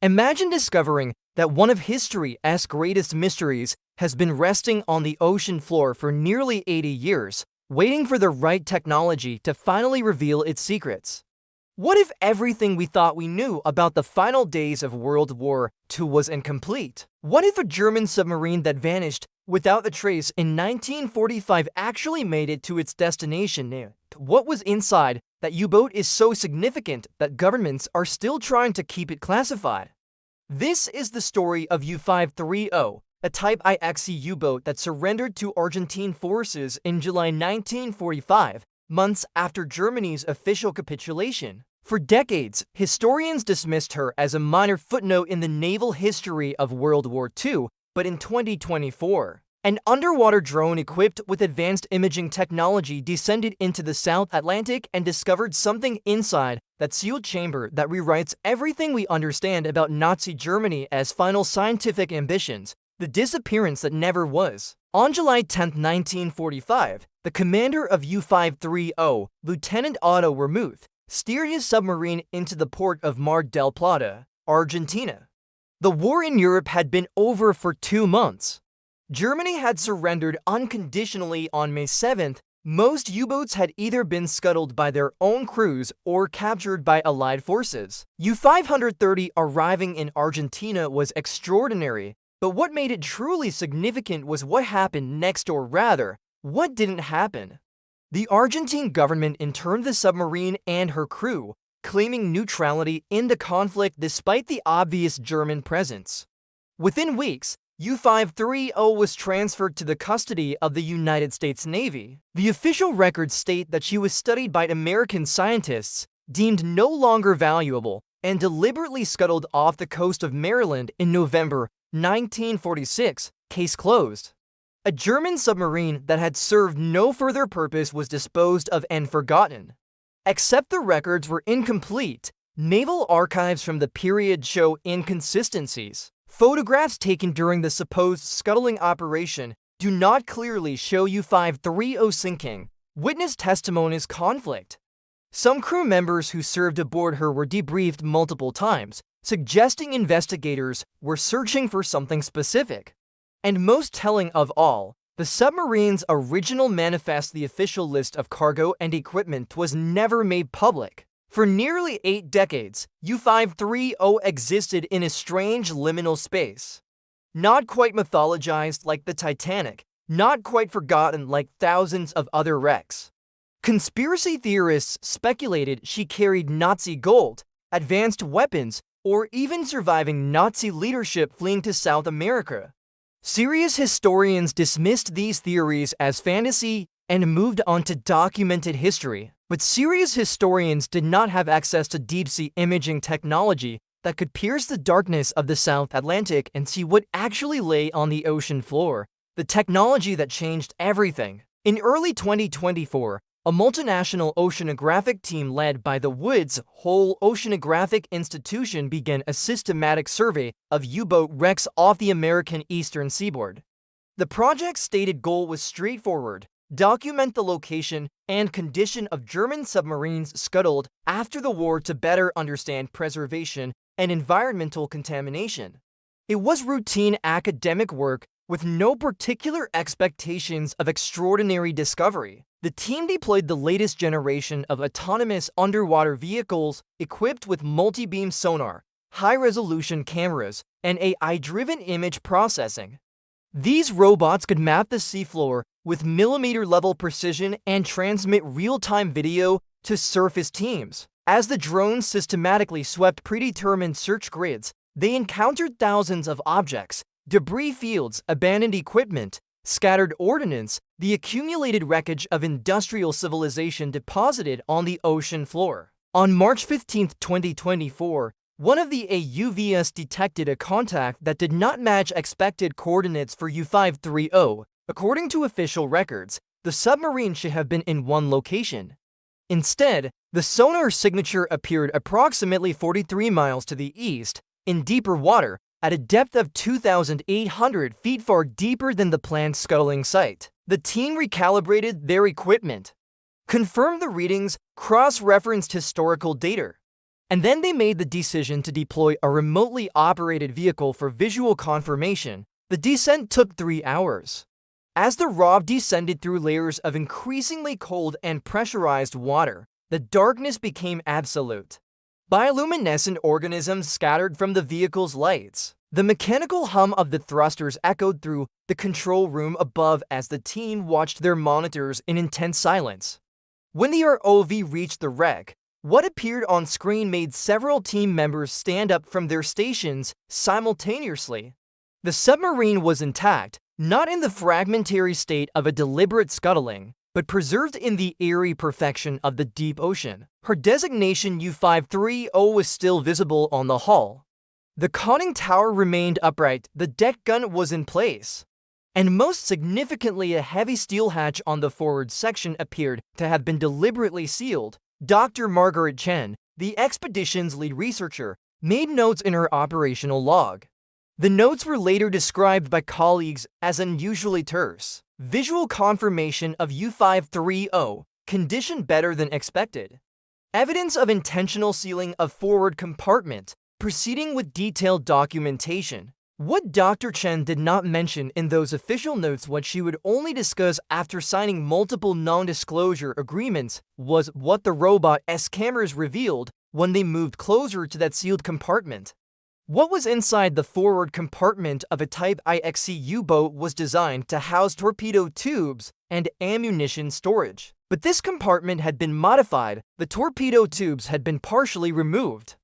Imagine discovering that one of history's greatest mysteries has been resting on the ocean floor for nearly 80 years, waiting for the right technology to finally reveal its secrets. What if everything we thought we knew about the final days of World War II was incomplete? What if a German submarine that vanished without a trace in 1945 actually made it to its destination? What was inside that U-boat is so significant that governments are still trying to keep it classified? This is the story of U-530, a Type IXE U-boat that surrendered to Argentine forces in July 1945, months after Germany's official capitulation. For decades, historians dismissed her as a minor footnote in the naval history of World War II, but in 2024, an underwater drone equipped with advanced imaging technology descended into the South Atlantic and discovered something inside that sealed chamber that rewrites everything we understand about Nazi Germany as final scientific ambitions, the disappearance that never was. On July 10, 1945, the commander of U-530, Lieutenant Otto Wermuth, steered his submarine into the port of Mar del Plata, Argentina. The war in Europe had been over for 2 months. Germany had surrendered unconditionally on May 7th. Most U-boats had either been scuttled by their own crews or captured by Allied forces. U-530 arriving in Argentina was extraordinary, but what made it truly significant was what happened next, or rather, what didn't happen. The Argentine government interned the submarine and her crew, claiming neutrality in the conflict despite the obvious German presence. Within weeks, U-530 was transferred to the custody of the United States Navy. The official records state that she was studied by American scientists, deemed no longer valuable, and deliberately scuttled off the coast of Maryland in November 1946, case closed. A German submarine that had served no further purpose was disposed of and forgotten. Except the records were incomplete, naval archives from the period show inconsistencies. Photographs taken during the supposed scuttling operation do not clearly show U-530 sinking. Witness testimonies conflict. Some crew members who served aboard her were debriefed multiple times, suggesting investigators were searching for something specific. And most telling of all, the submarine's original manifest, the official list of cargo and equipment, was never made public. For nearly 8 decades, U-530 existed in a strange liminal space. Not quite mythologized like the Titanic, not quite forgotten like thousands of other wrecks. Conspiracy theorists speculated she carried Nazi gold, advanced weapons, or even surviving Nazi leadership fleeing to South America. Serious historians dismissed these theories as fantasy and moved on to documented history. But serious historians did not have access to deep-sea imaging technology that could pierce the darkness of the South Atlantic and see what actually lay on the ocean floor, the technology that changed everything. In early 2024, a multinational oceanographic team led by the Woods Hole Oceanographic Institution began a systematic survey of U-boat wrecks off the American eastern seaboard. The project's stated goal was straightforward: document the location and condition of German submarines scuttled after the war to better understand preservation and environmental contamination. It was routine academic work with no particular expectations of extraordinary discovery. The team deployed the latest generation of autonomous underwater vehicles equipped with multi-beam sonar, high-resolution cameras, and AI-driven image processing. These robots could map the seafloor with millimeter-level precision and transmit real-time video to surface teams. As the drones systematically swept predetermined search grids, they encountered thousands of objects, debris fields, abandoned equipment, scattered ordnance, the accumulated wreckage of industrial civilization deposited on the ocean floor. On March 15, 2024, one of the AUVs detected a contact that did not match expected coordinates for U-530. According to official records, the submarine should have been in one location. Instead, the sonar signature appeared approximately 43 miles to the east, in deeper water, at a depth of 2,800 feet, far deeper than the planned scuttling site. The team recalibrated their equipment, confirmed the readings, cross-referenced historical data, And then they made the decision to deploy a remotely operated vehicle for visual confirmation. The descent took 3 hours. As the ROV descended through layers of increasingly cold and pressurized water, the darkness became absolute. Bioluminescent organisms scattered from the vehicle's lights. The mechanical hum of the thrusters echoed through the control room above as the team watched their monitors in intense silence. When the ROV reached the wreck, what appeared on screen made several team members stand up from their stations simultaneously. The submarine was intact, not in the fragmentary state of a deliberate scuttling, but preserved in the eerie perfection of the deep ocean. Her designation U-530 was still visible on the hull. The conning tower remained upright, the deck gun was in place, and most significantly, a heavy steel hatch on the forward section appeared to have been deliberately sealed. Dr. Margaret Chen, the expedition's lead researcher, made notes in her operational log. The notes were later described by colleagues as unusually terse. Visual confirmation of U-530, condition better than expected. Evidence of intentional sealing of forward compartment, proceeding with detailed documentation. What Dr. Chen did not mention in those official notes, what she would only discuss after signing multiple non-disclosure agreements, was what the robot's cameras revealed when they moved closer to that sealed compartment. What was inside the forward compartment of a Type IXC U-boat was designed to house torpedo tubes and ammunition storage. But this compartment had been modified. The torpedo tubes had been partially removed.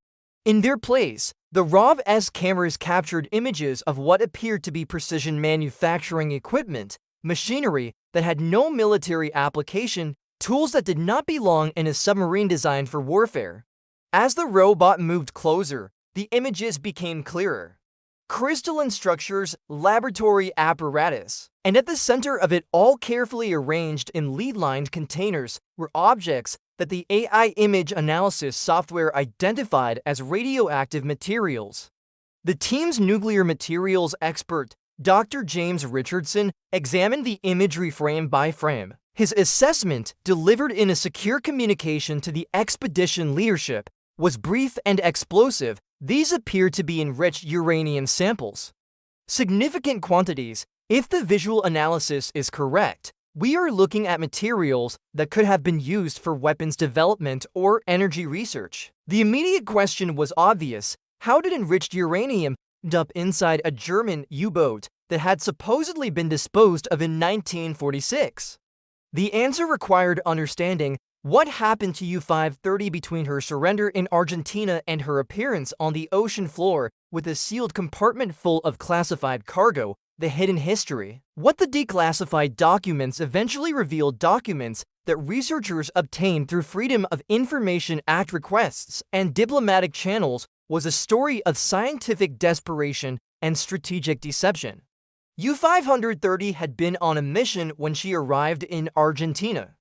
In their place, the ROV's cameras captured images of what appeared to be precision manufacturing equipment, machinery that had no military application, tools that did not belong in a submarine designed for warfare. As the robot moved closer, the images became clearer. Crystalline structures, laboratory apparatus, and at the center of it, all carefully arranged in lead-lined containers, were objects that the AI image analysis software identified as radioactive materials. The team's nuclear materials expert, Dr. James Richardson, examined the imagery frame by frame. His assessment, delivered in a secure communication to the expedition leadership, was brief and explosive. These appear to be enriched uranium samples. Significant quantities. If the visual analysis is correct, we are looking at materials that could have been used for weapons development or energy research. The immediate question was obvious. How did enriched uranium end up inside a German U-boat that had supposedly been disposed of in 1946? The answer required understanding what happened to U-530 between her surrender in Argentina and her appearance on the ocean floor with a sealed compartment full of classified cargo, the hidden history. What the declassified documents eventually revealed, documents that researchers obtained through Freedom of Information Act requests and diplomatic channels, was a story of scientific desperation and strategic deception. U-530 had been on a mission when she arrived in Argentina.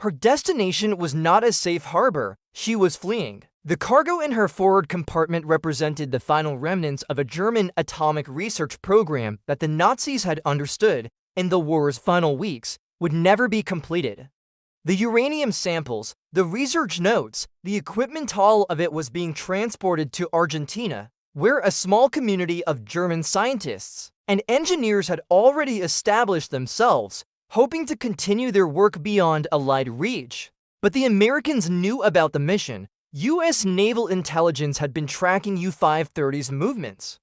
Her destination was not a safe harbor. She was fleeing. The cargo in her forward compartment represented the final remnants of a German atomic research program that the Nazis had understood, in the war's final weeks, would never be completed. The uranium samples, the research notes, the equipment, all of it was being transported to Argentina, where a small community of German scientists and engineers had already established themselves, hoping to continue their work beyond Allied reach. But the Americans knew about the mission. U.S. naval intelligence had been tracking U-530's movements.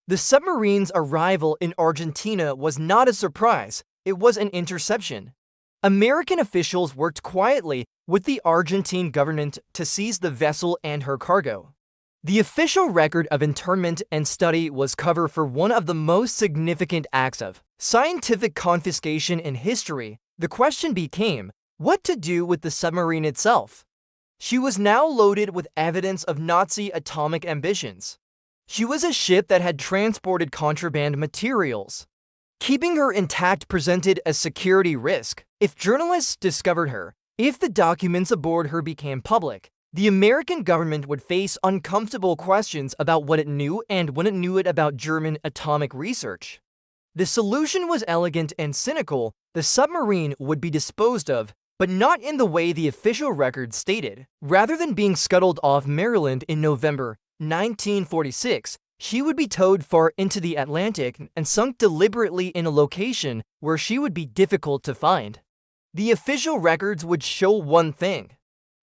The submarine's arrival in Argentina was not a surprise, it was an interception. American officials worked quietly with the Argentine government to seize the vessel and her cargo. The official record of internment and study was cover for one of the most significant acts of scientific confiscation in history. The question became, what to do with the submarine itself? She was now loaded with evidence of Nazi atomic ambitions. She was a ship that had transported contraband materials. Keeping her intact presented a security risk. If journalists discovered her, if the documents aboard her became public, the American government would face uncomfortable questions about what it knew and when it knew it about German atomic research. The solution was elegant and cynical. The submarine would be disposed of, but not in the way the official record stated. Rather than being scuttled off Maryland in November 1946, she would be towed far into the Atlantic and sunk deliberately in a location where she would be difficult to find. The official records would show one thing.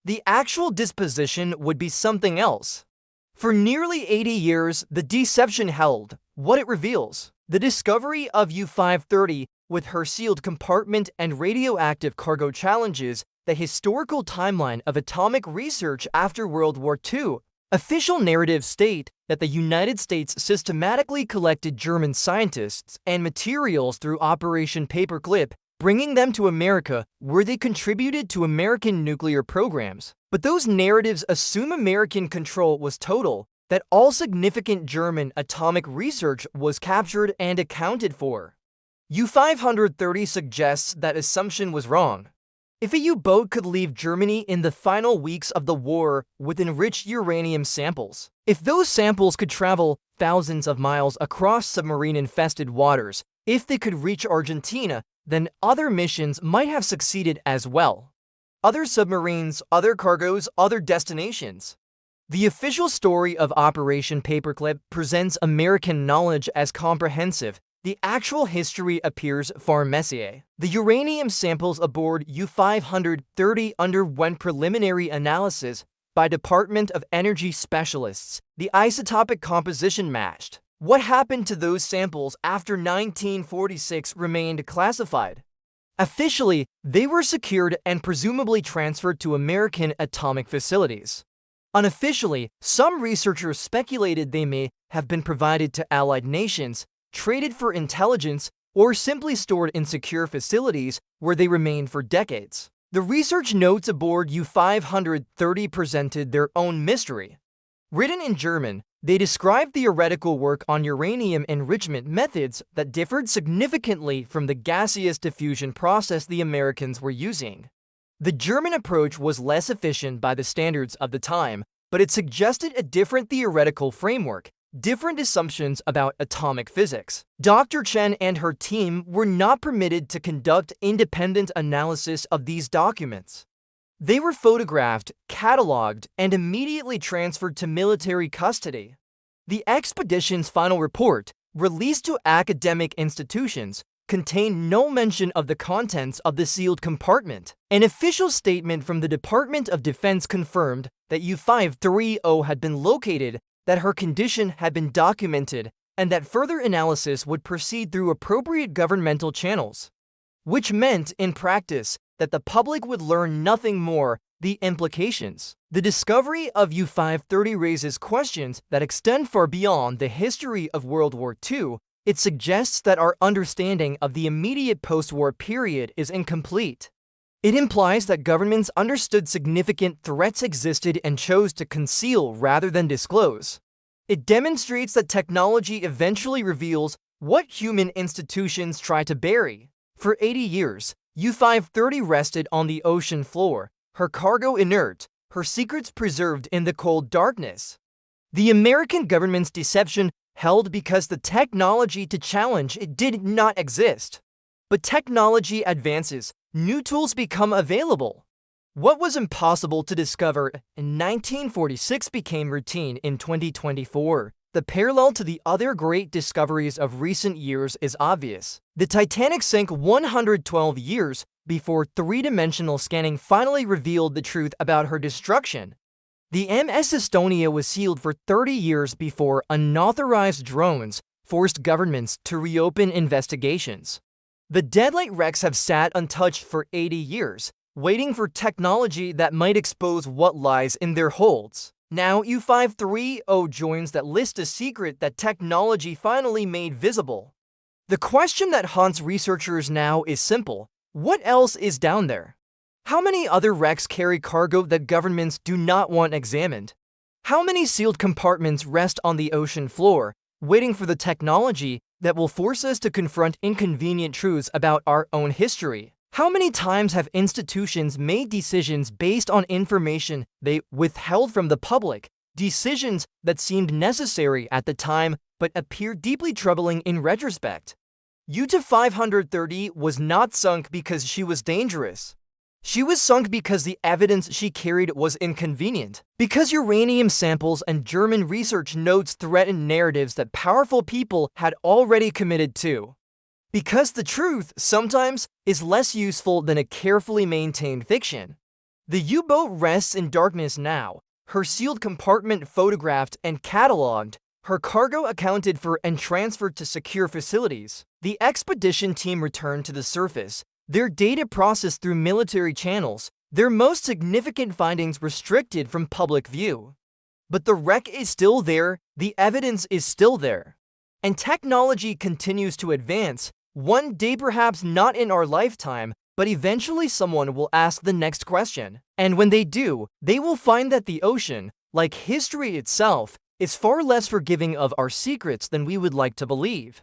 The actual disposition would be something else. For nearly 80 years, the deception held what it reveals. The discovery of U-530 with her sealed compartment and radioactive cargo challenges the historical timeline of atomic research after World War II. Official narratives state that the United States systematically collected German scientists and materials through Operation Paperclip, bringing them to America, where they contributed to American nuclear programs. But those narratives assume American control was total, that all significant German atomic research was captured and accounted for. U-530 suggests that assumption was wrong. If a U-boat could leave Germany in the final weeks of the war with enriched uranium samples, if those samples could travel thousands of miles across submarine-infested waters, if they could reach Argentina, then other missions might have succeeded as well. Other submarines, other cargoes, other destinations. The official story of Operation Paperclip presents American knowledge as comprehensive. The actual history appears far messier. The uranium samples aboard U-530 underwent preliminary analysis by Department of Energy specialists. The isotopic composition matched. What happened to those samples after 1946 remained classified. Officially, they were secured and presumably transferred to American atomic facilities. Unofficially, some researchers speculated they may have been provided to Allied nations, traded for intelligence, or simply stored in secure facilities where they remained for decades. The research notes aboard U-530 presented their own mystery. Written in German, they described theoretical work on uranium enrichment methods that differed significantly from the gaseous diffusion process the Americans were using. The German approach was less efficient by the standards of the time, but it suggested a different theoretical framework, different assumptions about atomic physics. Dr. Chen and her team were not permitted to conduct independent analysis of these documents. They were photographed, cataloged, and immediately transferred to military custody. The expedition's final report, released to academic institutions, contained no mention of the contents of the sealed compartment. An official statement from the Department of Defense confirmed that U-530 had been located, that her condition had been documented, and that further analysis would proceed through appropriate governmental channels. Which meant, in practice, that the public would learn nothing more. The implications. The discovery of U-530 raises questions that extend far beyond the history of World War II. It suggests that our understanding of the immediate post-war period is incomplete. It implies that governments understood significant threats existed and chose to conceal rather than disclose. It demonstrates that technology eventually reveals what human institutions try to bury. For 80 years, U-530 rested on the ocean floor, her cargo inert, her secrets preserved in the cold darkness. The American government's deception held because the technology to challenge it did not exist. But technology advances, new tools become available. What was impossible to discover in 1946 became routine in 2024. The parallel to the other great discoveries of recent years is obvious. The Titanic sank 112 years before three-dimensional scanning finally revealed the truth about her destruction. The MS Estonia was sealed for 30 years before unauthorized drones forced governments to reopen investigations. The deadlight wrecks have sat untouched for 80 years, waiting for technology that might expose what lies in their holds. Now, U-530 joins that list, a secret that technology finally made visible. The question that haunts researchers now is simple. What else is down there? How many other wrecks carry cargo that governments do not want examined? How many sealed compartments rest on the ocean floor, waiting for the technology that will force us to confront inconvenient truths about our own history? How many times have institutions made decisions based on information they withheld from the public, decisions that seemed necessary at the time but appeared deeply troubling in retrospect? U-530 was not sunk because she was dangerous. She was sunk because the evidence she carried was inconvenient, because uranium samples and German research notes threatened narratives that powerful people had already committed to. Because the truth, sometimes, is less useful than a carefully maintained fiction. The U-boat rests in darkness now, her sealed compartment photographed and cataloged, her cargo accounted for and transferred to secure facilities. The expedition team returned to the surface, their data processed through military channels, their most significant findings restricted from public view. But the wreck is still there, the evidence is still there. And technology continues to advance, one day perhaps not in our lifetime, but eventually someone will ask the next question. And when they do, they will find that the ocean, like history itself, is far less forgiving of our secrets than we would like to believe.